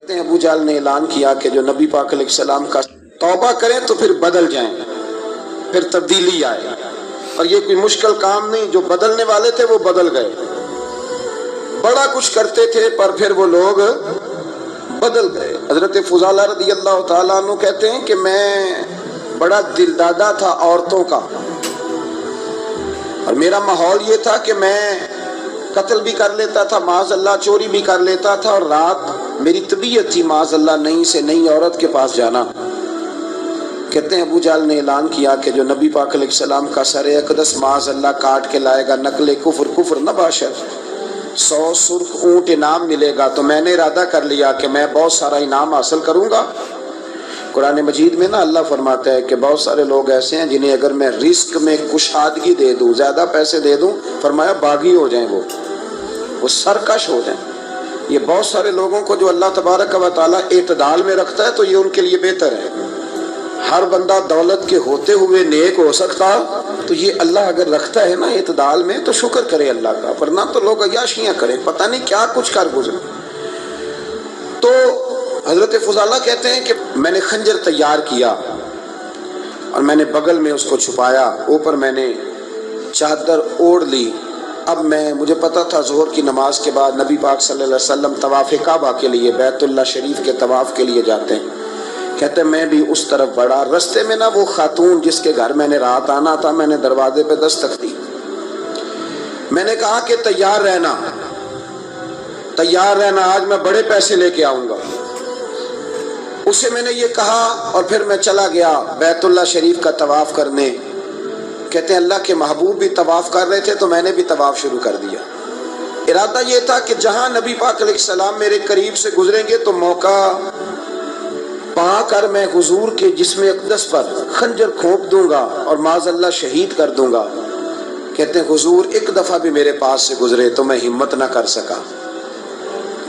ابو جہل نے اعلان کیا کہ جو نبی پاک علیہ السلام کا توبہ کریں تو پھر بدل جائیں، پھر تبدیلی آئے، اور یہ کوئی مشکل کام نہیں، جو بدلنے والے تھے وہ بدل گئے، بڑا کچھ کرتے تھے پر پھر وہ لوگ بدل گئے۔ حضرت فضالہ رضی اللہ تعالیٰ عنہ کہتے ہیں کہ میں بڑا دل دادا تھا عورتوں کا، اور میرا ماحول یہ تھا کہ میں قتل بھی کر لیتا تھا، معاذ اللہ چوری بھی کر لیتا تھا، اور رات میری طبیعت تھی معاذ اللہ نئی سے نئی عورت کے پاس جانا۔ کہتے ہیں ابو جہل نے اعلان کیا کہ جو نبی پاک علیہ السلام کا سر اقدس معاذ اللہ کاٹ کے لائے گا، نقل کفر کفر نہ باشد، 100 سرخ اونٹ انعام ملے گا۔ تو میں نے ارادہ کر لیا کہ میں بہت سارا انعام حاصل کروں گا۔ قرآن مجید میں نا اللہ فرماتا ہے کہ بہت سارے لوگ ایسے ہیں جنہیں اگر میں رزق میں کشادگی دے دوں، زیادہ پیسے دے دوں، فرمایا باغی ہو جائیں، وہ سرکش ہو جائیں۔ یہ بہت سارے لوگوں کو جو اللہ تبارک و تعالیٰ اعتدال میں رکھتا ہے تو یہ ان کے لیے بہتر ہے۔ ہر بندہ دولت کے ہوتے ہوئے نیک ہو سکتا، تو یہ اللہ اگر رکھتا ہے نا اعتدال میں تو شکر کرے اللہ کا، ورنہ تو لوگ عیاشیاں کریں، پتہ نہیں کیا کچھ کر گزرے۔ تو حضرت فضالہ کہتے ہیں کہ میں نے خنجر تیار کیا اور میں نے بغل میں اس کو چھپایا، اوپر میں نے چادر اوڑھ لی۔ اب مجھے پتا تھا ظہر کی نماز کے بعد نبی پاک صلی اللہ علیہ وسلم طواف کعبہ کے لیے، بیت اللہ شریف کے طواف کے لیے جاتے ہیں۔ کہتے ہیں میں بھی اس طرف بڑھا، رستے میں نا وہ خاتون جس کے گھر میں نے رات آنا تھا، میں نے دروازے پہ دستک دی، میں نے کہا کہ تیار رہنا، تیار رہنا، آج میں بڑے پیسے لے کے آؤں گا۔ اسے میں نے یہ کہا اور پھر میں چلا گیا بیت اللہ شریف کا طواف کرنے۔ کہتے ہیں اللہ کے محبوب بھی طواف کر رہے تھے تو میں نے بھی طواف شروع کر دیا۔ ارادہ یہ تھا کہ جہاں نبی پاک علیہ السلام میرے قریب سے گزریں گے تو موقع پا کر میں حضور کے جسم اقدس پر خنجر کھونپ دوں گا اور معاذ اللہ شہید کر دوں گا۔ کہتے ہیں حضور ایک دفعہ بھی میرے پاس سے گزرے تو میں ہمت نہ کر سکا،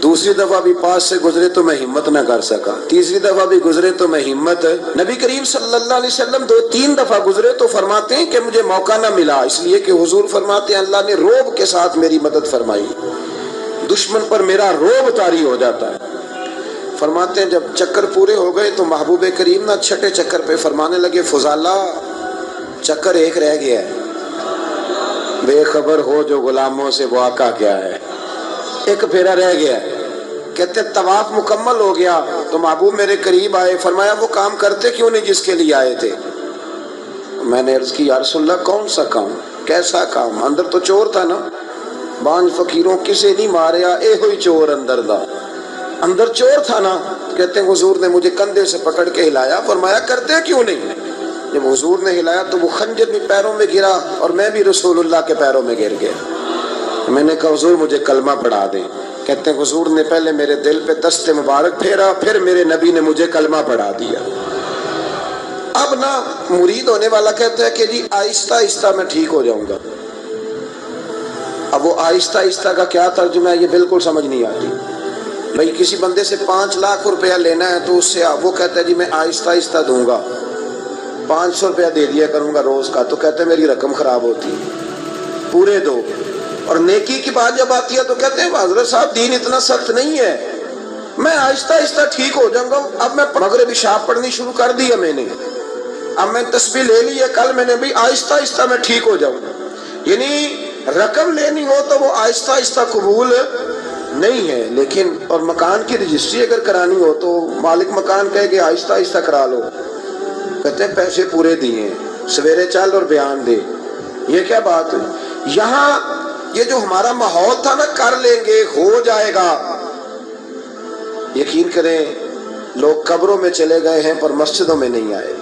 دوسری دفعہ بھی پاس سے گزرے تو میں ہمت نہ کر سکا، تیسری دفعہ بھی گزرے تو میں ہمت۔ نبی کریم صلی اللہ علیہ وسلم 2-3 دفعہ گزرے تو فرماتے ہیں کہ مجھے موقع نہ ملا، اس لیے کہ حضور فرماتے ہیں اللہ نے روب کے ساتھ میری مدد فرمائی، دشمن پر میرا روب طاری ہو جاتا ہے۔ فرماتے ہیں جب چکر پورے ہو گئے تو محبوب کریم نہ چھٹے چکر پہ فرمانے لگے فضالہ چکر ایک رہ گیا ہے، بے خبر ہو جو غلاموں سے وہ آقا کیا ہے، ایک پھیرا رہ گیا ہے۔ کہتے طواف مکمل ہو گیا تو محبوب میرے قریب آئے، فرمایا وہ کام کرتے کیوں نہیں جس کے لیے آئے تھے؟ میں نے عرض کی یا رسول اللہ کون سا کام، کیسا کام؟ اندر تو چور تھا نا، بانج فقیروں کسے نہیں ماریا، اے ہوئی چور اندر دا، اندر چور تھا نا۔ کہتے ہیں حضور نے مجھے کندھے سے پکڑ کے ہلایا، فرمایا کرتے کیوں نہیں؟ جب حضور نے ہلایا تو وہ خنجر بھی پیروں میں گرا اور میں بھی رسول اللہ کے پیروں میں گر گیا۔ میں نے کہا حضور مجھے کلمہ پڑھا دیں۔ کہتے ہیں حضور نے پہلے میرے دل پہ دست مبارک پھیرا، پھر میرے نبی نے مجھے کلمہ پڑھا دیا۔ اب نا مرید ہونے والا کہتا ہے کہ جی آہستہ آہستہ میں ٹھیک ہو جاؤں گا۔ اب وہ آہستہ آہستہ کا کیا ترجمہ ہے یہ بالکل سمجھ نہیں آتی۔ بھائی کسی بندے سے 5 لاکھ روپیہ لینا ہے تو اس سے وہ کہتا ہے جی میں آہستہ آہستہ دوں گا، 500 روپیہ دے دیا کروں گا روز کا، تو کہتے ہیں میری رقم خراب ہوتی، پورے دو۔ اور نیکی کی بات جب آتی ہے تو کہتے ہیں حضرت صاحب دین اتنا سخت نہیں ہے، میں آہستہ آہستہ ٹھیک ہو جاؤں گا۔ اب میں مغربی شاپ پڑھنی شروع کر دی ہے میں نے، اب میں تسبیح لے لی ہے، کل میں نے بھی آہستہ آہستہ میں ٹھیک ہو جاؤں گا۔ یعنی رقم لینی ہو تو وہ آہستہ آہستہ قبول نہیں ہے، لیکن اور مکان کی رجسٹری اگر کرانی ہو تو مالک مکان کہے کہ آہستہ آہستہ کرا لو، کہتے ہیں پیسے پورے دیے، سویرے چل اور بیان دے۔ یہ کیا بات ہے؟ یہاں یہ جو ہمارا ماحول تھا نا کر لیں گے ہو جائے گا، یقین کریں لوگ قبروں میں چلے گئے ہیں پر مسجدوں میں نہیں آئے،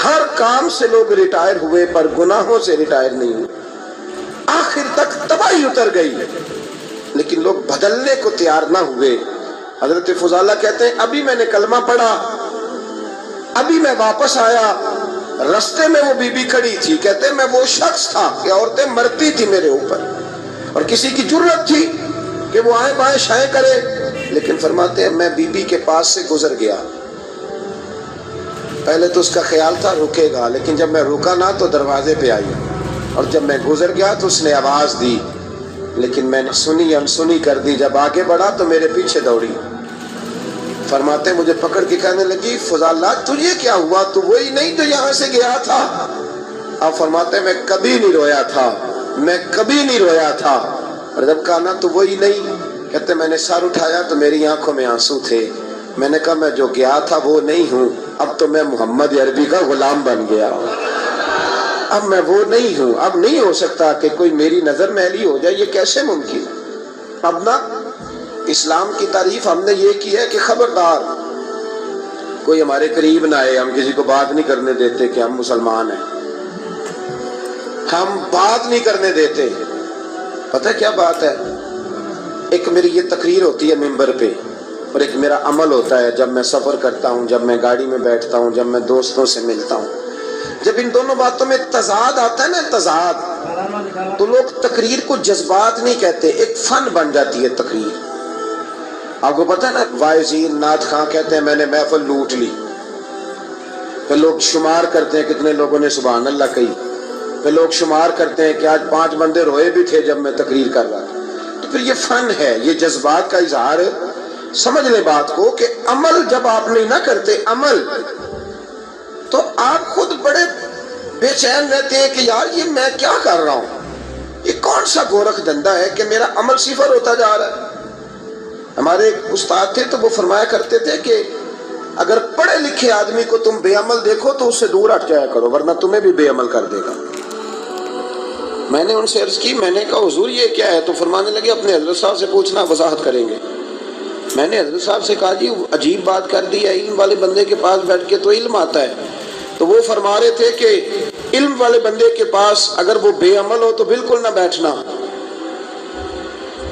ہر کام سے لوگ ریٹائر ہوئے پر گناہوں سے ریٹائر نہیں ہوئے، آخر تک تباہی اتر گئی لیکن لوگ بدلنے کو تیار نہ ہوئے۔ حضرت فضالہ کہتے ہیں ابھی میں نے کلمہ پڑھا، ابھی میں واپس آیا، رستے میں وہ بی بی کھڑی تھی، کہتے ہیں میں وہ شخص تھا کہ عورتیں مرتی تھی میرے اوپر اور کسی کی جرت تھی کہ وہ آئیں بائیں شائیں کرے، لیکن فرماتے ہیں میں بی بی کے پاس سے گزر گیا، پہلے تو اس کا خیال تھا رکے گا، لیکن جب میں رکا نہ تو دروازے پہ آئی، اور جب میں گزر گیا تو اس نے آواز دی، لیکن میں نے سنی انسنی کر دی، جب آگے بڑھا تو میرے پیچھے دوڑی، فرماتے مجھے پکڑ کے کہنے لگی فضالہ تجھے کیا ہوا، تو وہی نہیں جو یہاں سے گیا تھا؟ آپ فرماتے میں کبھی نہیں رویا تھا، میں کبھی نہیں رویا تھا۔ اور جب کہا نا تو وہی نہیں، کہتے میں نے سر اٹھایا تو میری آنکھوں میں آنسو تھے۔ میں نے کہا میں جو گیا تھا وہ نہیں ہوں، اب تو میں محمد عربی کا غلام بن گیا، اب میں وہ نہیں ہوں، اب نہیں ہو سکتا کہ کوئی میری نظر میلی ہو جائے، یہ کیسے ممکن؟ اب نا اسلام کی تعریف ہم نے یہ کی ہے کہ خبردار کوئی ہمارے قریب نہ آئے، ہم کسی کو بات نہیں کرنے دیتے کہ ہم مسلمان ہیں، ہم بات نہیں کرنے دیتے۔ پتہ کیا بات ہے، ایک میری یہ تقریر ہوتی ہے ممبر پہ، اور ایک میرا عمل ہوتا ہے جب میں سفر کرتا ہوں، جب میں گاڑی میں بیٹھتا ہوں، جب میں دوستوں سے ملتا ہوں۔ جب ان دونوں باتوں میں تضاد آتا ہے نا، تضاد، تو لوگ تقریر کو جذبات نہیں کہتے، ایک فن بن جاتی ہے تقریر۔ آپ کو پتہ ہے نا وائزین نعت خواں کہتے ہیں میں نے محفل لوٹ لی، پھر لوگ شمار کرتے ہیں کتنے لوگوں نے سبحان اللہ کہی، پھر لوگ شمار کرتے ہیں کہ آج 5 بندے روئے بھی تھے جب میں تقریر کر رہا تھا۔ تو پھر یہ فن ہے، یہ جذبات کا اظہار۔ سمجھ لیں بات کو کہ عمل جب آپ نہیں نہ کرتے عمل، تو آپ خود بڑے بے چین رہتے ہیں کہ یار یہ میں کیا کر رہا ہوں، یہ کون سا گورکھ دھندا ہے کہ میرا عمل صفر ہوتا جا رہا ہے۔ ہمارے ایک استاد تھے تو وہ فرمایا کرتے تھے کہ اگر پڑھے لکھے آدمی کو تم بے عمل دیکھو تو اس سے دور ہٹ جایا کرو، ورنہ تمہیں بھی بے عمل کر دے گا۔ میں نے ان سے عرض کی، میں نے کہا حضور یہ کیا ہے؟ تو فرمانے لگے اپنے حضرت صاحب سے پوچھنا، وضاحت کریں گے۔ میں نے حضرت صاحب سے کہا جی عجیب بات کر دی ہے، علم والے بندے کے پاس بیٹھ کے تو علم آتا ہے۔ تو وہ فرما رہے تھے کہ علم والے بندے کے پاس اگر وہ بے عمل ہو تو بالکل نہ بیٹھنا۔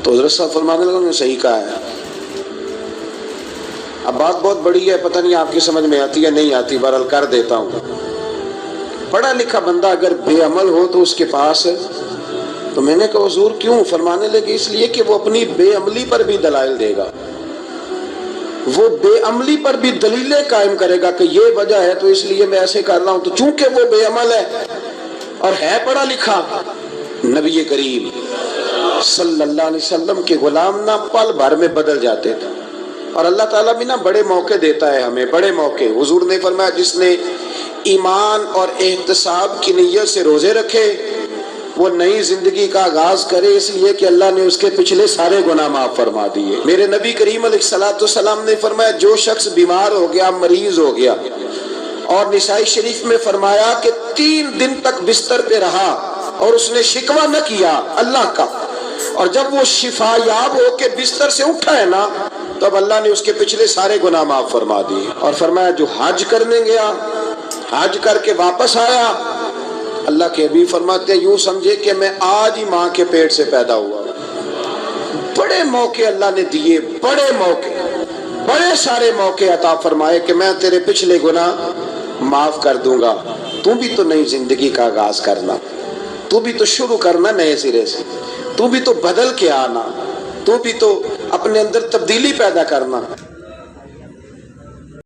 تو حضرت صاحب فرمانے لگے انہوں نے صحیح کہا ہے۔ اب بات بہت بڑی ہے، پتہ نہیں آپ کی سمجھ میں آتی ہے نہیں آتی، بہرحال کر دیتا ہوں۔ پڑھا لکھا بندہ اگر بے عمل ہو تو اس کے پاس، تو میں نے کہا حضور کیوں؟ فرمانے لگے اس لیے کہ وہ اپنی بے عملی پر بھی دلائل دے گا، وہ بے عملی پر بھی دلیلیں قائم کرے گا کہ یہ وجہ ہے تو اس لیے میں ایسے کر رہا ہوں۔ تو چونکہ وہ بے عمل ہے اور ہے پڑھا لکھا، نبی کریم صلی اللہ علیہ وسلم کے غلام نہ پل بھر میں بدل جاتے تھے۔ اور اللہ تعالیٰ بھی نا بڑے موقع دیتا ہے ہمیں، بڑے موقع۔ حضور نے فرمایا جس نے ایمان اور احتساب کی نیت سے روزے رکھے وہ نئی زندگی کا آغاز کرے، اس لیے کہ اللہ نے اس کے پچھلے سارے گناہ معاف فرما دیے۔ میرے نبی کریم علیہ الصلوۃ والسلام نے فرمایا جو شخص بیمار ہو گیا، مریض ہو گیا، اور نسائی شریف میں فرمایا کہ 3 دن تک بستر پہ رہا اور اس نے شکوہ نہ کیا اللہ کا، اور جب وہ شفا یاب ہو کے بستر سے اٹھا ہے نا تو اب اللہ نے اس کے پچھلے سارے گناہ معاف فرما دیے۔ اور فرمایا جو حج کرنے گیا، حج کر کے واپس آیا، اللہ کے حبیب فرماتے ہیں یوں سمجھے کہ میں آج ہی ماں کے پیٹ سے پیدا ہوا۔ بڑے موقع اللہ نے دیے، بڑے موقع، بڑے سارے موقع عطا فرمائے کہ میں تیرے پچھلے گناہ معاف کر دوں گا، تو بھی تو نئی زندگی کا آغاز کرنا، تو بھی تو شروع کرنا نئے سرے سے، تو بھی تو بدل کے آنا، تو بھی تو اپنے اندر تبدیلی پیدا کرنا۔